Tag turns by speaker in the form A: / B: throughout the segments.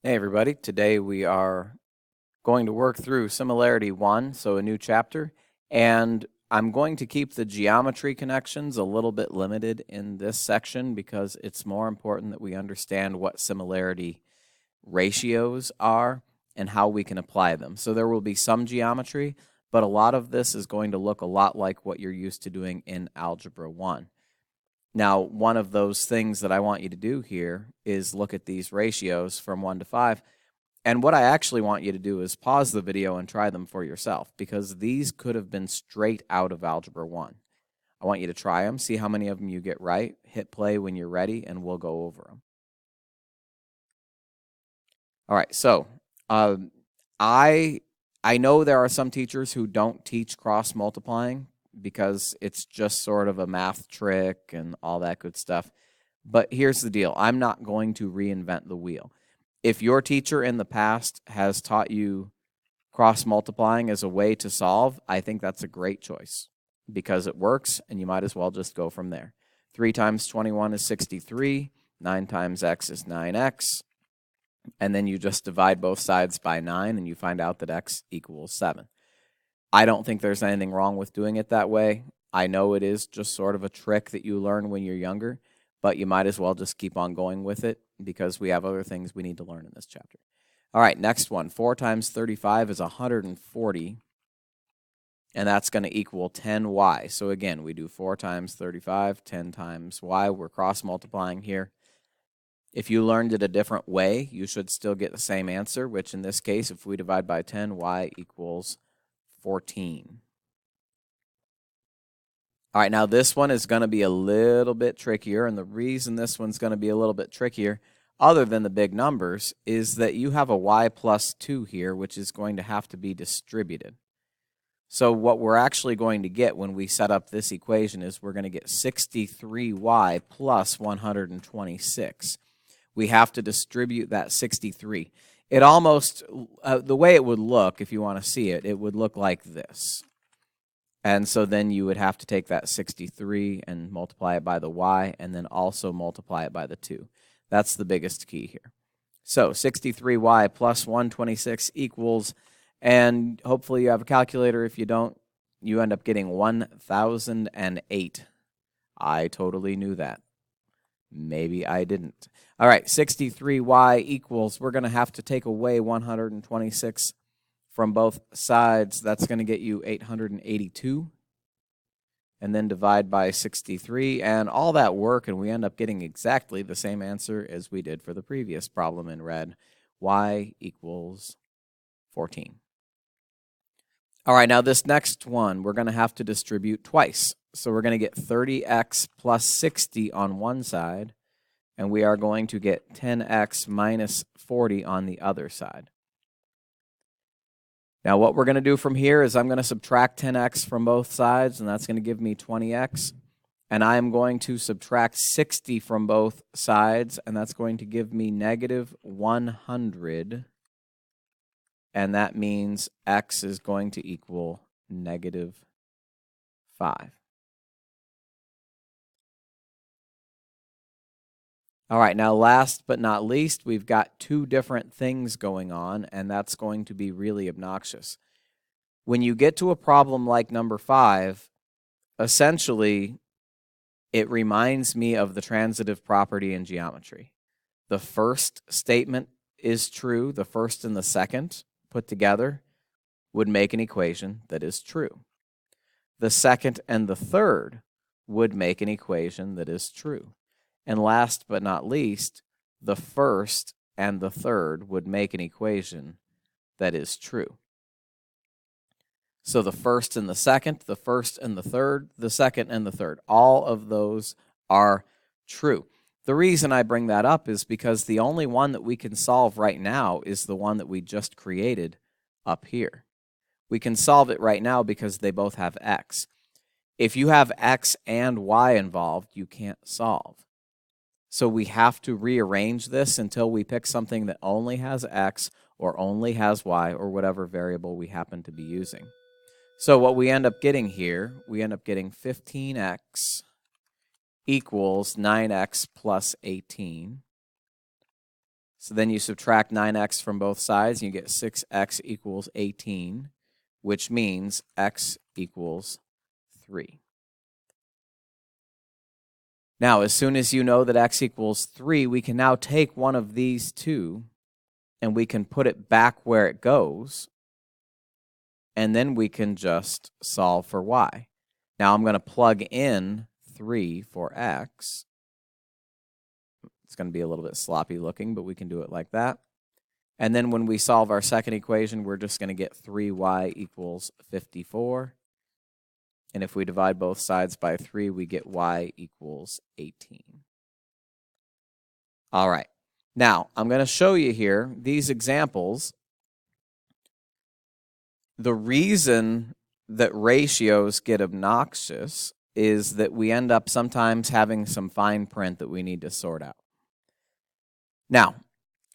A: Hey everybody, today we are going to work through Similarity 1, so a new chapter, and I'm going to keep the geometry connections a little bit limited in this section because it's more important that we understand what similarity ratios are and how we can apply them. So there will be some geometry, but a lot of this is going to look a lot like what you're used to doing in Algebra 1. Now, one of those things that I want you to do here is look at these ratios from 1 to 5. And what I actually want you to do is pause the video and try them for yourself, because these could have been straight out of Algebra 1. I want you to try them, see how many of them you get right, hit play when you're ready, and we'll go over them. All right, so I know there are some teachers who don't teach cross multiplying because it's just sort of a math trick and all that good stuff. But here's the deal. I'm not going to reinvent the wheel. If your teacher in the past has taught you cross multiplying as a way to solve, I think that's a great choice because it works and you might as well just go from there. 3 times 21 is 63. 9 times x is 9x. And then you just divide both sides by 9 and you find out that x equals 7. I don't think there's anything wrong with doing it that way. I know it is just sort of a trick that you learn when you're younger, but you might as well just keep on going with it because we have other things we need to learn in this chapter. All right, next one. 4 times 35 is 140, and that's going to equal 10y. So again, we do 4 times 35, 10 times y. We're cross multiplying here. If you learned it a different way, you should still get the same answer, which in this case, if we divide by 10, y equals 14. All right, now this one is going to be a little bit trickier, and the reason this one's going to be a little bit trickier, other than the big numbers, is that you have a y plus 2 here, which is going to have to be distributed. So what we're actually going to get when we set up this equation is we're going to get 63y plus 126. We have to distribute that 63. It almost, the way it would look, if you want to see it, it would look like this. And so then you would have to take that 63 and multiply it by the y, and then also multiply it by the 2. That's the biggest key here. So 63y plus 126 equals, and hopefully you have a calculator. If you don't, you end up getting 1,008. I totally knew that. Maybe I didn't. All right, 63y equals, we're going to have to take away 126 from both sides. That's going to get you 882. And then divide by 63, and all that work, and we end up getting exactly the same answer as we did for the previous problem in red. Y equals 14. All right, now this next one, we're going to have to distribute twice. So we're going to get 30x plus 60 on one side, and we are going to get 10x minus 40 on the other side. Now what we're going to do from here is I'm going to subtract 10x from both sides, and that's going to give me 20x. And I'm going to subtract 60 from both sides, and that's going to give me negative 100. And that means x is going to equal negative 5. All right, now last but not least, we've got two different things going on, and that's going to be really obnoxious. When you get to a problem like number 5, essentially, it reminds me of the transitive property in geometry. The first statement is true. The first and the second put together would make an equation that is true. The second and the third would make an equation that is true. And last but not least, the first and the third would make an equation that is true. So the first and the second, the first and the third, the second and the third, all of those are true. The reason I bring that up is because the only one that we can solve right now is the one that we just created up here. We can solve it right now because they both have x. If you have x and y involved, you can't solve. So we have to rearrange this until we pick something that only has x or only has y or whatever variable we happen to be using. So what we end up getting here, we end up getting 15x equals 9x plus 18. So then you subtract 9x from both sides, and you get 6x equals 18, which means x equals 3. Now, as soon as you know that x equals 3, we can now take one of these two, and we can put it back where it goes, and then we can just solve for y. Now, I'm going to plug in 3 for x. It's going to be a little bit sloppy looking, but we can do it like that. And then when we solve our second equation, we're just going to get 3y equals 54. And if we divide both sides by 3, we get y equals 18. All right. Now, I'm going to show you here these examples. The reason that ratios get obnoxious is that we end up sometimes having some fine print that we need to sort out. Now,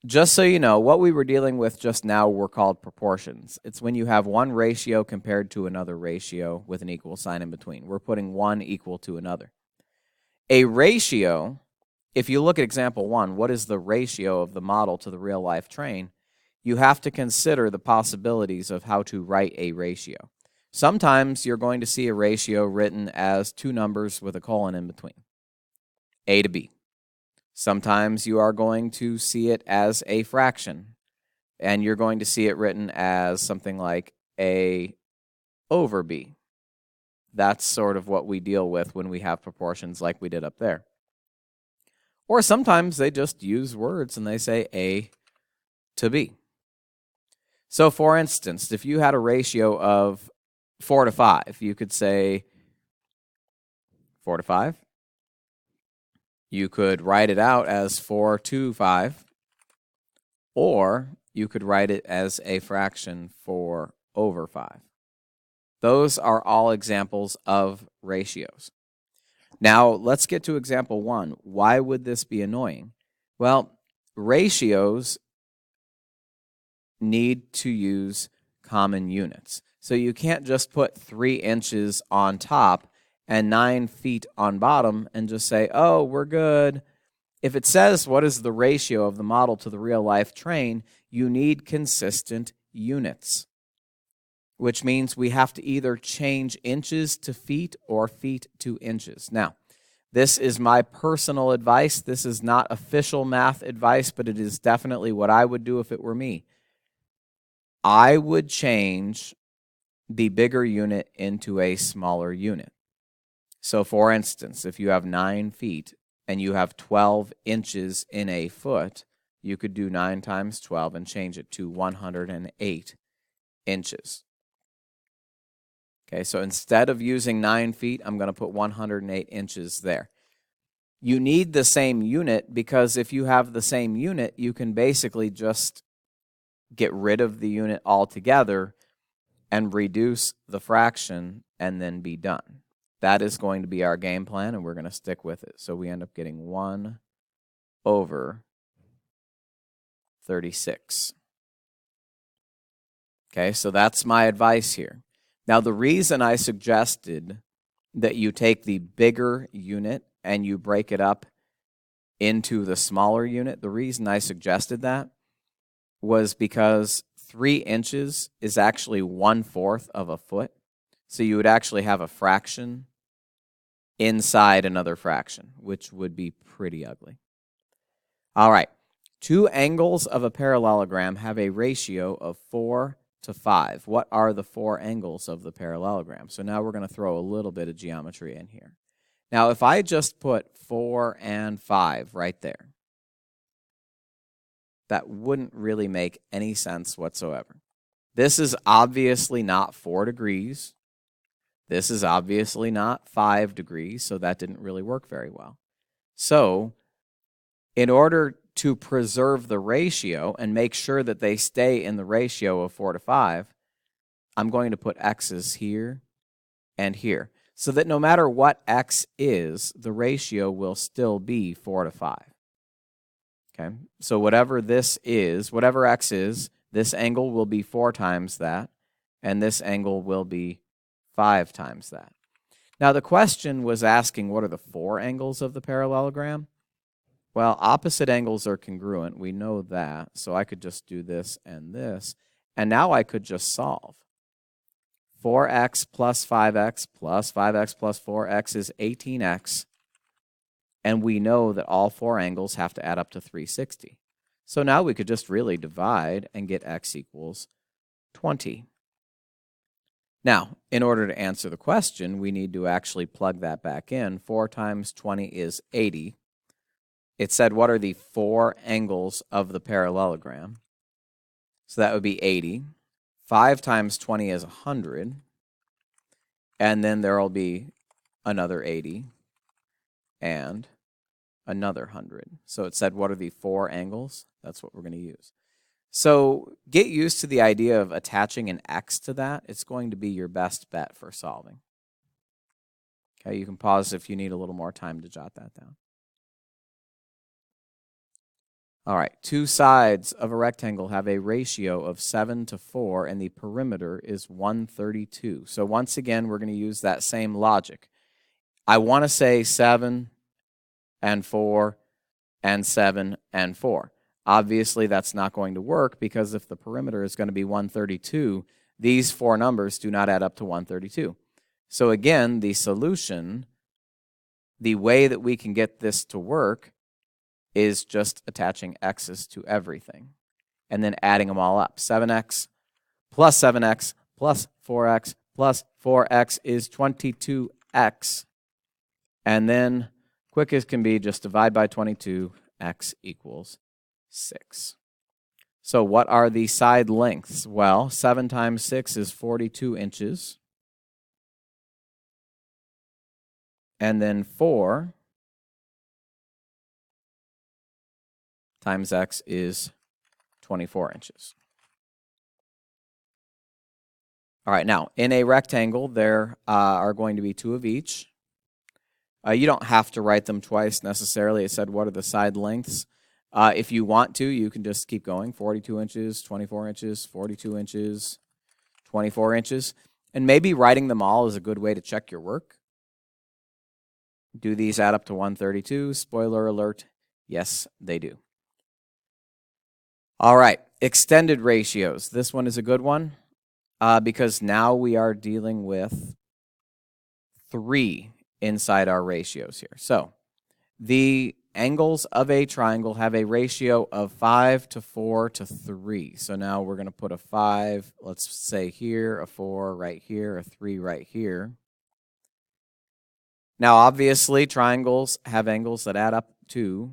A: just so you know, what we were dealing with just now were called proportions. It's when you have one ratio compared to another ratio with an equal sign in between. We're putting one equal to another. A ratio, if you look at example 1, what is the ratio of the model to the real-life train? You have to consider the possibilities of how to write a ratio. Sometimes you're going to see a ratio written as two numbers with a colon in between, A to B. Sometimes you are going to see it as a fraction, and you're going to see it written as something like A over B. That's sort of what we deal with when we have proportions like we did up there. Or sometimes they just use words and they say A to B. So for instance, if you had a ratio of 4 to 5, you could say 4 to 5. You could write it out as 4 to 5, or you could write it as a fraction 4 over 5. Those are all examples of ratios. Now, let's get to example 1. Why would this be annoying? Well, ratios need to use common units. So you can't just put 3 inches on top and 9 feet on bottom and just say, oh, we're good. If it says what is the ratio of the model to the real-life train, you need consistent units, which means we have to either change inches to feet or feet to inches. Now, this is my personal advice. This is not official math advice, but it is definitely what I would do if it were me. I would change the bigger unit into a smaller unit. So for instance, if you have 9 feet and you have 12 inches in a foot, you could do 9 times 12 and change it to 108 inches. Okay, so instead of using 9 feet, I'm going to put 108 inches there. You need the same unit because if you have the same unit, you can basically just get rid of the unit altogether and reduce the fraction and then be done. That is going to be our game plan, and we're going to stick with it. So we end up getting 1 over 36. Okay, so that's my advice here. Now, the reason I suggested that you take the bigger unit and you break it up into the smaller unit, the reason I suggested that was because 3 inches is actually 1/4 of a foot. So you would actually have a fraction inside another fraction, which would be pretty ugly. All right, 2 angles of a parallelogram have a ratio of 4 to 5. What are the 4 angles of the parallelogram? So now we're going to throw a little bit of geometry in here. Now, if I just put 4 and 5 right there, that wouldn't really make any sense whatsoever. This is obviously not 4 degrees. This is obviously not 5 degrees, so that didn't really work very well. So, in order to preserve the ratio and make sure that they stay in the ratio of 4 to 5, I'm going to put x's here and here, so that no matter what x is, the ratio will still be 4 to 5. Okay, so whatever this is, whatever x is, this angle will be 4 times that, and this angle will be 5 times that. Now, the question was asking what are the 4 angles of the parallelogram? Well, opposite angles are congruent. We know that. So I could just do this. And now I could just solve. 4x plus 5x plus 5x plus 4x is 18x. And we know that all four angles have to add up to 360. So now we could just really divide and get x equals 20. Now, in order to answer the question, we need to actually plug that back in. 4 times 20 is 80. It said, what are the four angles of the parallelogram? So that would be 80. 5 times 20 is 100. And then there will be another 80 and another 100. So it said, what are the four angles? That's what we're going to use. So get used to the idea of attaching an x to that. It's going to be your best bet for solving. Okay, you can pause if you need a little more time to jot that down. All right, two sides of a rectangle have a ratio of 7 to 4, and the perimeter is 132. So once again, we're going to use that same logic. I want to say 7 and 4 and 7 and 4. Obviously, that's not going to work because if the perimeter is going to be 132, these four numbers do not add up to 132. So again, the solution, the way that we can get this to work is just attaching x's to everything and then adding them all up. 7x plus 7x plus 4x plus 4x is 22x. And then quick as can be, just divide by 22, x equals 6. So what are the side lengths? Well, 7 times 6 is 42 inches. And then 4 times x is 24 inches. All right, now, in a rectangle, there are going to be two of each. You don't have to write them twice necessarily. It said, what are the side lengths? If you want to, you can just keep going. 42 inches, 24 inches, 42 inches, 24 inches. And maybe writing them all is a good way to check your work. Do these add up to 132? Spoiler alert, yes, they do. All right, extended ratios. This one is a good one because now we are dealing with 3 inside our ratios here. So the angles of a triangle have a ratio of 5 to 4 to 3. So now we're going to put a 5, let's say here, a 4 right here, a 3 right here. Now, obviously, triangles have angles that add up to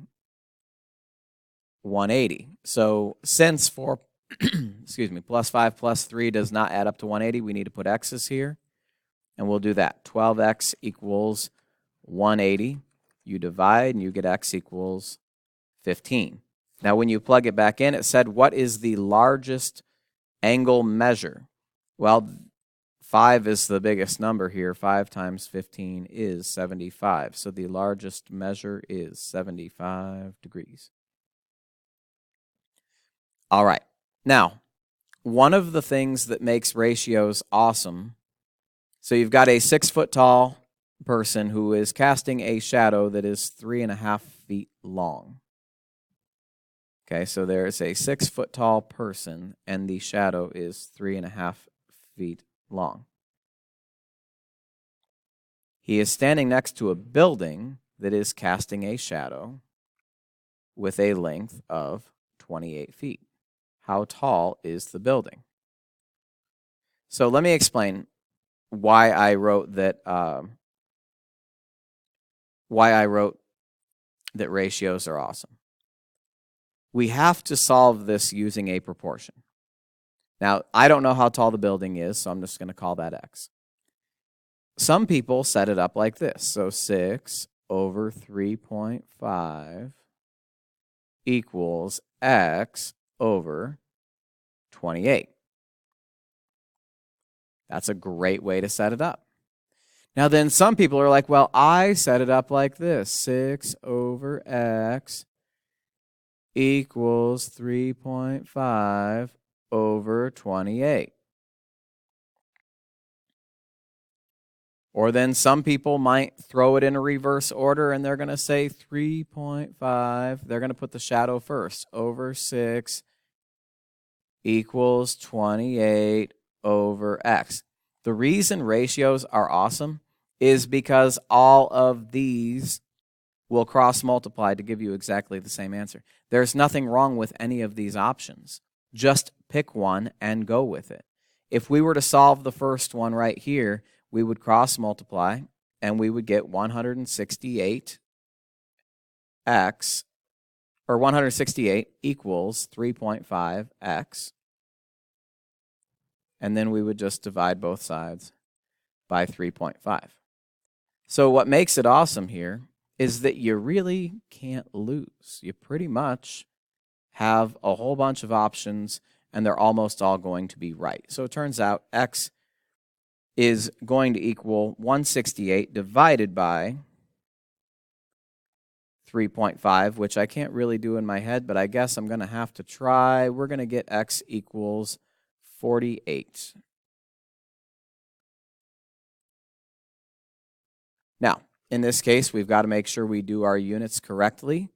A: 180. So since 4, excuse me, plus 5 plus 3 does not add up to 180, we need to put x's here. And we'll do that. 12x equals 180. You divide and you get x equals 15. Now, when you plug it back in, it said, what is the largest angle measure? Well, 5 is the biggest number here. 5 times 15 is 75. So the largest measure is 75 degrees. All right. Now, one of the things that makes ratios awesome, so you've got a 6-foot-tall person who is casting a shadow that is 3.5 feet long. Okay, so there's a 6-foot-tall person, and the shadow is 3.5 feet long. He is standing next to a building that is casting a shadow with a length of 28 feet. How tall is the building? So let me explain why I wrote that ratios are awesome. We have to solve this using a proportion. Now, I don't know how tall the building is, so I'm just going to call that x. Some people set it up like this. So 6 over 3.5 equals x over 28. That's a great way to set it up. Now then some people are like, well, I set it up like this. 6 over x equals 3.5 over 28. Or then some people might throw it in a reverse order and they're going to say 3.5. They're going to put the shadow first. Over 6 equals 28 over x. The reason ratios are awesome is because all of these will cross multiply to give you exactly the same answer. There's nothing wrong with any of these options. Just pick one and go with it. If we were to solve the first one right here, we would cross multiply and we would get 168x, or 168 equals 3.5x. And then we would just divide both sides by 3.5. So what makes it awesome here is that you really can't lose. You pretty much have a whole bunch of options, and they're almost all going to be right. So it turns out x is going to equal 168 divided by 3.5, which I can't really do in my head, but I guess I'm going to have to try. We're going to get x equals 48. Now, in this case, we've got to make sure we do our units correctly.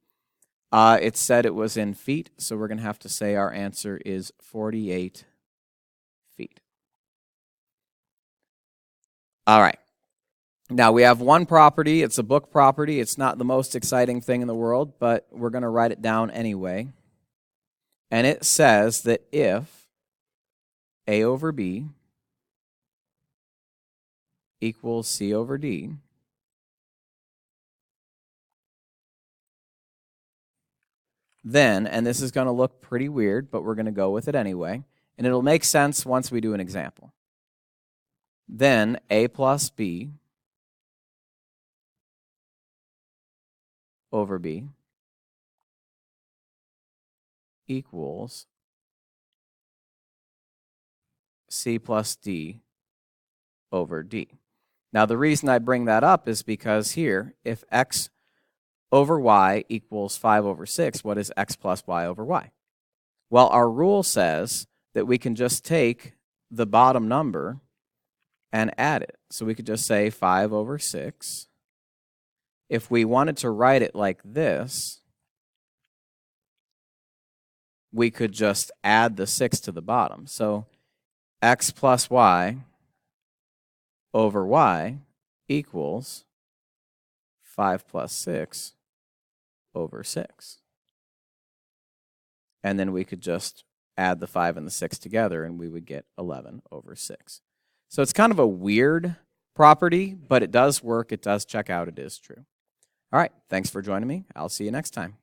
A: It said it was in feet, so we're going to have to say our answer is 48 feet. All right. Now, we have one property. It's a book property. It's not the most exciting thing in the world, but we're going to write it down anyway. And it says that if A over B equals C over D, then, and this is going to look pretty weird, but we're going to go with it anyway, and it'll make sense once we do an example. Then A plus B over B equals C plus D over D. Now, the reason I bring that up is because here, if x over y equals 5 over 6, what is x plus y over y? Well, our rule says that we can just take the bottom number and add it. So we could just say 5 over 6. If we wanted to write it like this, we could just add the 6 to the bottom. So x plus y over y equals 5 plus 6 over 6. And then we could just add the 5 and the 6 together, and we would get 11 over 6. So it's kind of a weird property, but it does work. It does check out. It is true. All right. Thanks for joining me. I'll see you next time.